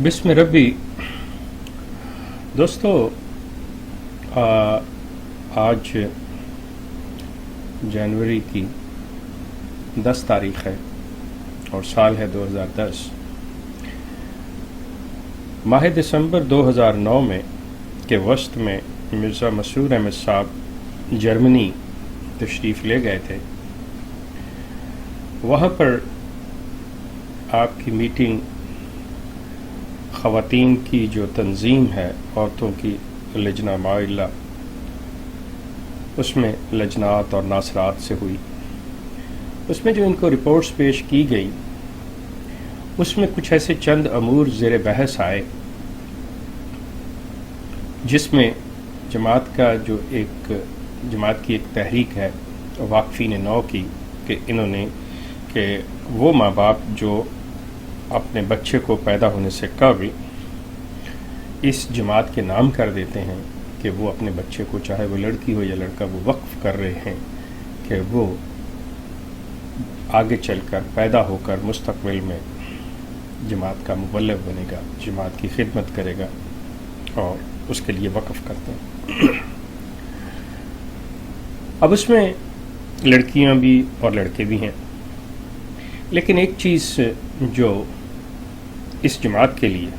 بسم ربی دوستو، آج جنوری کی 10 تاریخ ہے اور سال ہے 2010۔ ماہ دسمبر 2009 میں کے وسط میں مرزا مسرور احمد صاحب جرمنی تشریف لے گئے تھے۔ وہاں پر آپ کی میٹنگ خواتین کی جو تنظیم ہے عورتوں کی لجنہ معلّہ، اس میں لجنات اور ناصرات سے ہوئی۔ اس میں جو ان کو رپورٹس پیش کی گئی، اس میں کچھ ایسے چند امور زیر بحث آئے جس میں جماعت کی ایک تحریک ہے واقفین نو کی، کہ انہوں نے کہ وہ ماں باپ جو اپنے بچے کو پیدا ہونے سے قبل اس جماعت کے نام کر دیتے ہیں کہ وہ اپنے بچے کو، چاہے وہ لڑکی ہو یا لڑکا، وہ وقف کر رہے ہیں کہ وہ آگے چل کر پیدا ہو کر مستقبل میں جماعت کا مبلغ بنے گا، جماعت کی خدمت کرے گا، اور اس کے لیے وقف کرتے ہیں۔ اب اس میں لڑکیاں بھی اور لڑکے بھی ہیں، لیکن ایک چیز جو اس جماعت کے لیے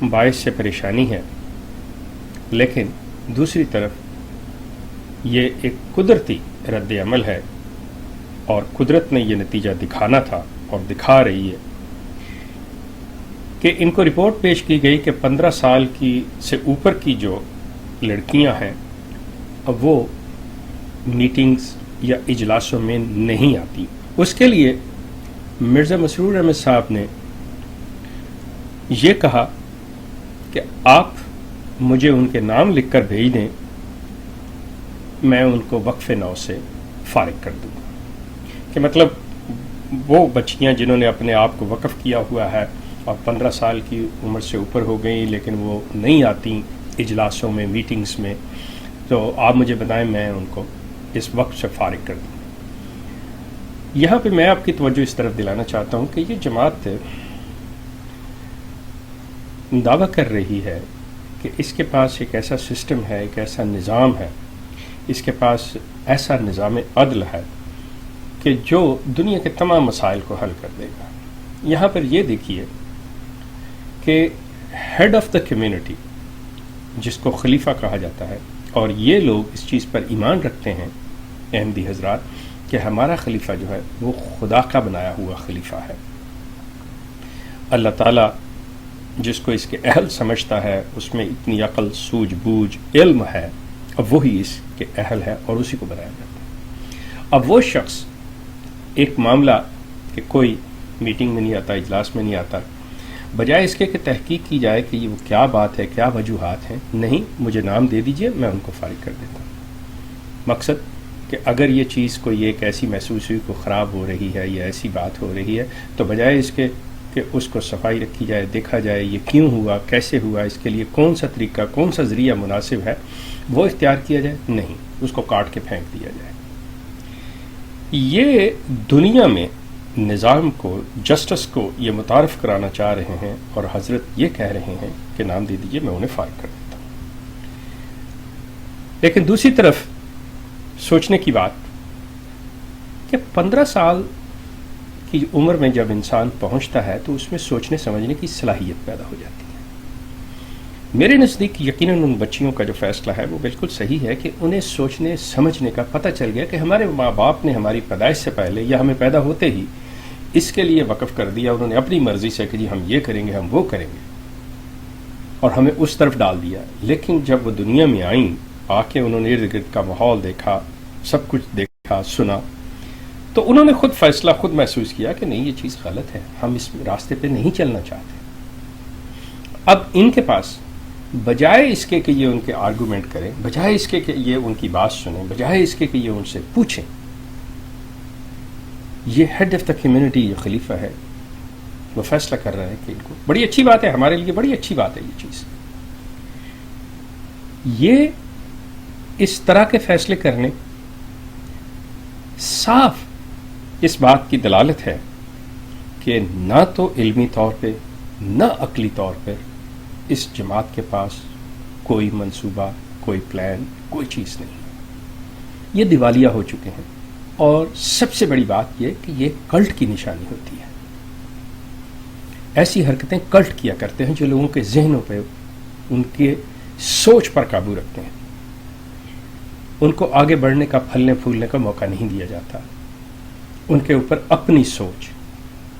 باعث سے پریشانی ہے، لیکن دوسری طرف یہ ایک قدرتی رد عمل ہے، اور قدرت نے یہ نتیجہ دکھانا تھا اور دکھا رہی ہے، کہ ان کو رپورٹ پیش کی گئی کہ 15 سال کی سے اوپر کی جو لڑکیاں ہیں اب وہ میٹنگز یا اجلاسوں میں نہیں آتی۔ اس کے لیے مرزا مسرور احمد صاحب نے یہ کہا کہ آپ مجھے ان کے نام لکھ کر بھیج دیں، میں ان کو وقف نو سے فارغ کر دوں گا۔ کہ مطلب وہ بچیاں جنہوں نے اپنے آپ کو وقف کیا ہوا ہے اور 15 سال کی عمر سے اوپر ہو گئیں لیکن وہ نہیں آتی اجلاسوں میں، میٹنگز میں، تو آپ مجھے بتائیں، میں ان کو اس وقت سے فارغ کر دوں۔ یہاں پہ میں آپ کی توجہ اس طرف دلانا چاہتا ہوں کہ یہ جماعت دعویٰ کر رہی ہے کہ اس کے پاس ایک ایسا سسٹم ہے، ایک ایسا نظام ہے، اس کے پاس ایسا نظام عدل ہے کہ جو دنیا کے تمام مسائل کو حل کر دے گا۔ یہاں پر یہ دیکھیے کہ ہیڈ آف دا کمیونٹی، جس کو خلیفہ کہا جاتا ہے، اور یہ لوگ اس چیز پر ایمان رکھتے ہیں احمدی حضرات کہ ہمارا خلیفہ جو ہے وہ خدا کا بنایا ہوا خلیفہ ہے۔ اللہ تعالیٰ جس کو اس کے اہل سمجھتا ہے، اس میں اتنی عقل، سوجھ بوجھ، علم ہے، اب وہی اس کے اہل ہے اور اسی کو بنایا جاتا ہے۔ اب وہ شخص ایک معاملہ کہ کوئی میٹنگ میں نہیں آتا، اجلاس میں نہیں آتا، بجائے اس کے کہ تحقیق کی جائے کہ یہ کیا بات ہے، کیا وجوہات ہیں، نہیں، مجھے نام دے دیجئے، میں ان کو فارغ کر دیتا ہوں۔ مقصد کہ اگر یہ چیز کوئی ایک ایسی محسوس ہوئی کو خراب ہو رہی ہے یا ایسی بات ہو رہی ہے، تو بجائے اس کے کہ اس کو صفائی رکھی جائے، دیکھا جائے یہ کیوں ہوا، کیسے ہوا، اس کے لیے کون سا طریقہ، کون سا ذریعہ مناسب ہے، وہ اختیار کیا جائے، نہیں، اس کو کاٹ کے پھینک دیا جائے۔ یہ دنیا میں نظام کو، جسٹس کو یہ متعارف کرانا چاہ رہے ہیں، اور حضرت یہ کہہ رہے ہیں کہ نام دے دیجئے، میں انہیں فارغ کر دیتا ہوں۔ لیکن دوسری طرف سوچنے کی بات کہ 15 سال کی عمر میں جب انسان پہنچتا ہے تو اس میں سوچنے سمجھنے کی صلاحیت پیدا ہو جاتی ہے۔ میرے نزدیک یقیناً ان بچیوں کا جو فیصلہ ہے وہ بالکل صحیح ہے کہ انہیں سوچنے سمجھنے کا پتہ چل گیا کہ ہمارے ماں باپ نے ہماری پیدائش سے پہلے یا ہمیں پیدا ہوتے ہی اس کے لیے وقف کر دیا، انہوں نے اپنی مرضی سے کہ جی ہم یہ کریں گے، ہم وہ کریں گے، اور ہمیں اس طرف ڈال دیا۔ لیکن جب وہ دنیا میں آئیں، آ کے انہوں نے ارد گرد کا ماحول دیکھا، سب کچھ دیکھا، سنا، تو انہوں نے خود فیصلہ، خود محسوس کیا کہ نہیں، یہ چیز غلط ہے، ہم اس راستے پہ نہیں چلنا چاہتے۔ اب ان کے پاس بجائے اس کے کہ یہ ان کے آرگومنٹ کریں، بجائے اس کے کہ یہ ان کی بات سنیں، بجائے اس کے کہ یہ ان سے پوچھیں، یہ ہیڈ آف دا کمیونٹی، یہ خلیفہ ہے، وہ فیصلہ کر رہا ہے کہ ان کو، بڑی اچھی بات ہے، ہمارے لیے بڑی اچھی بات ہے یہ چیز۔ یہ اس طرح کے فیصلے کرنے صاف اس بات کی دلالت ہے کہ نہ تو علمی طور پہ نہ عقلی طور پر اس جماعت کے پاس کوئی منصوبہ، کوئی پلان، کوئی چیز نہیں ہے. یہ دیوالیہ ہو چکے ہیں. اور سب سے بڑی بات یہ کہ یہ کلٹ کی نشانی ہوتی ہے. ایسی حرکتیں کلٹ کیا کرتے ہیں جو لوگوں کے ذہنوں پہ، ان کے سوچ پر قابو رکھتے ہیں. ان کو آگے بڑھنے کا، پھلنے پھولنے کا موقع نہیں دیا جاتا. ان کے اوپر اپنی سوچ،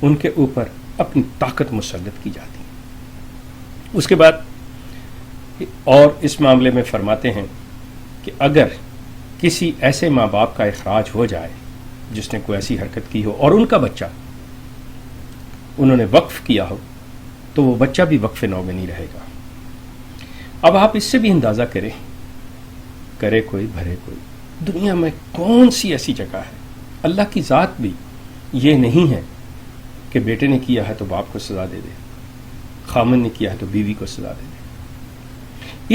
ان کے اوپر اپنی طاقت مسلط کی جاتی ہے. اس کے بعد اور اس معاملے میں فرماتے ہیں کہ اگر کسی ایسے ماں باپ کا اخراج ہو جائے جس نے کوئی ایسی حرکت کی ہو اور ان کا بچہ انہوں نے وقف کیا ہو، تو وہ بچہ بھی وقف نو میں نہیں رہے گا. اب آپ اس سے بھی اندازہ کریں، کرے کوئی بھرے کوئی، دنیا میں کون سی ایسی جگہ ہے؟ اللہ کی ذات بھی یہ نہیں ہے کہ بیٹے نے کیا ہے تو باپ کو سزا دے دے، خامن نے کیا ہے تو بیوی کو سزا دے دے.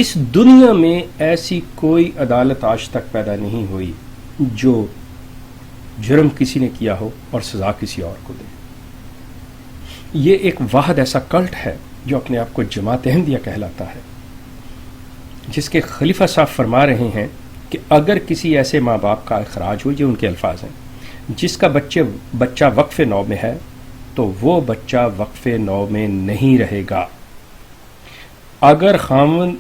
اس دنیا میں ایسی کوئی عدالت آج تک پیدا نہیں ہوئی جو جرم کسی نے کیا ہو اور سزا کسی اور کو دے. یہ ایک واحد ایسا کلٹ ہے جو اپنے آپ کو جماعت احمدیہ کہلاتا ہے، جس کے خلیفہ صاحب فرما رہے ہیں کہ اگر کسی ایسے ماں باپ کا اخراج ہو، یہ ان کے الفاظ ہیں، جس کا بچہ وقف نو میں ہے، تو وہ بچہ وقف نو میں نہیں رہے گا. اگر خامن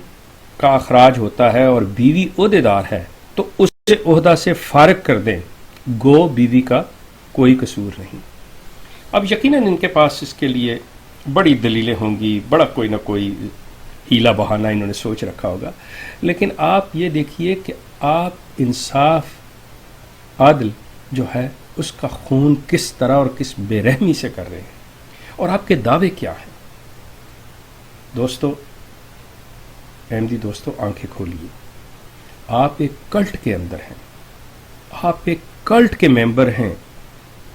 کا اخراج ہوتا ہے اور بیوی عہدے دار ہے تو اسے عہدہ سے فارغ کر دیں، گو بیوی کا کوئی قصور نہیں. اب یقیناً ان کے پاس اس کے لیے بڑی دلیلیں ہوں گی، بڑا کوئی نہ کوئی ہیلا بہانہ انہوں نے سوچ رکھا ہوگا. لیکن آپ یہ دیکھیے کہ آپ انصاف، عدل جو ہے اس کا خون کس طرح اور کس بے رحمی سے کر رہے ہیں، اور آپ کے دعوے کیا ہیں. دوستو، احمدی دوستو، آنکھیں کھولیے. آپ ایک کلٹ کے اندر ہیں، آپ ایک کلٹ کے ممبر ہیں.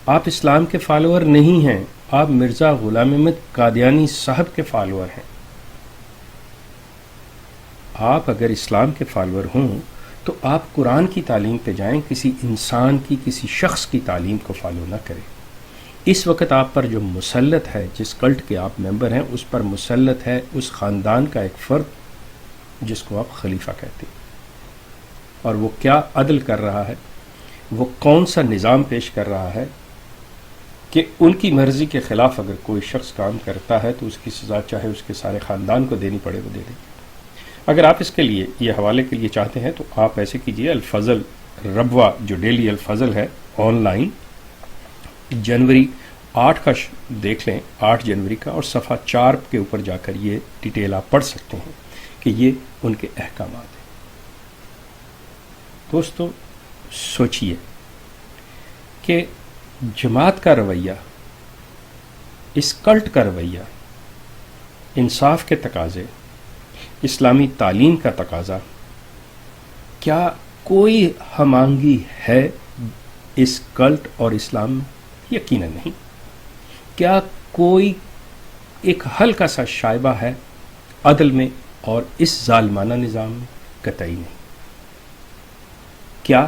آپ اسلام کے فالوور نہیں ہیں، آپ مرزا غلام احمد قادیانی صاحب کے فالوور ہیں. آپ اگر اسلام کے فالوور ہوں تو آپ قرآن کی تعلیم پہ جائیں، کسی انسان کی، کسی شخص کی تعلیم کو فالو نہ کریں. اس وقت آپ پر جو مسلط ہے، جس کلٹ کے آپ ممبر ہیں، اس پر مسلط ہے اس خاندان کا ایک فرد جس کو آپ خلیفہ کہتے ہیں. اور وہ کیا عدل کر رہا ہے، وہ کون سا نظام پیش کر رہا ہے کہ ان کی مرضی کے خلاف اگر کوئی شخص کام کرتا ہے تو اس کی سزا چاہے اس کے سارے خاندان کو دینی پڑے وہ دے دیں. اگر آپ اس کے لیے یہ حوالے کے لیے چاہتے ہیں تو آپ ایسے کیجئے، الفضل ربوہ جو ڈیلی الفضل ہے آن لائن، جنوری 8 کا دیکھ لیں، 8 جنوری کا، اور صفحہ 4 کے اوپر جا کر یہ ڈیٹیل آپ پڑھ سکتے ہیں کہ یہ ان کے احکامات ہیں. دوستو، سوچئے کہ جماعت کا رویہ، اس کلٹ کا رویہ، انصاف کے تقاضے، اسلامی تعلیم کا تقاضا، کیا کوئی ہم آہنگی ہے اس کلٹ اور اسلام میں؟ یقیناً نہیں. کیا کوئی ایک ہلکا سا شائبہ ہے عدل میں اور اس ظالمانہ نظام میں؟ قطعی نہیں. کیا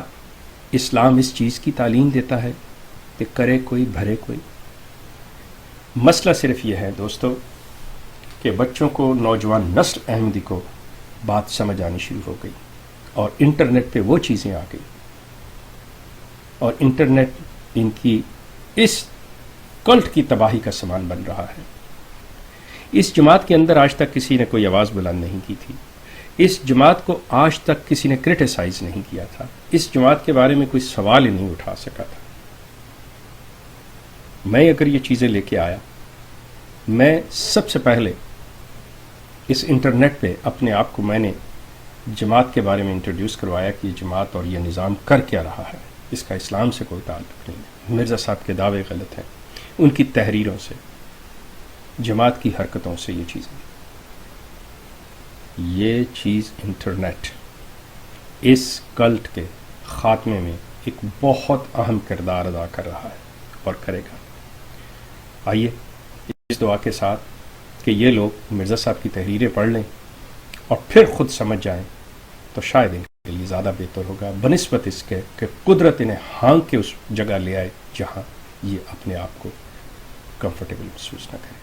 اسلام اس چیز کی تعلیم دیتا ہے کہ کرے کوئی بھرے کوئی؟ مسئلہ صرف یہ ہے دوستو کہ بچوں کو، نوجوان نسل احمدی کو بات سمجھ آنی شروع ہو گئی، اور انٹرنیٹ پہ وہ چیزیں آ گئی، اور انٹرنیٹ ان کی اس کلٹ کی تباہی کا سامان بن رہا ہے. اس جماعت کے اندر آج تک کسی نے کوئی آواز بلند نہیں کی تھی. اس جماعت کو آج تک کسی نے کرٹیسائز نہیں کیا تھا. اس جماعت کے بارے میں کوئی سوال ہی نہیں اٹھا سکا تھا. میں اگر یہ چیزیں لے کے آیا، میں سب سے پہلے اس انٹرنیٹ پہ اپنے آپ کو میں نے جماعت کے بارے میں انٹروڈیوس کروایا کہ یہ جماعت اور یہ نظام کر کیا رہا ہے، اس کا اسلام سے کوئی تعلق نہیں ہے. مرزا صاحب کے دعوے غلط ہیں، ان کی تحریروں سے، جماعت کی حرکتوں سے یہ چیز انٹرنیٹ اس کلٹ کے خاتمے میں ایک بہت اہم کردار ادا کر رہا ہے اور کرے گا. آئیے اس دعا کے ساتھ کہ یہ لوگ مرزا صاحب کی تحریریں پڑھ لیں اور پھر خود سمجھ جائیں تو شاید ان کے لیے زیادہ بہتر ہوگا، بنسبت اس کے کہ قدرت انہیں ہانک کے اس جگہ لے آئے جہاں یہ اپنے آپ کو کمفرٹیبل محسوس نہ کریں.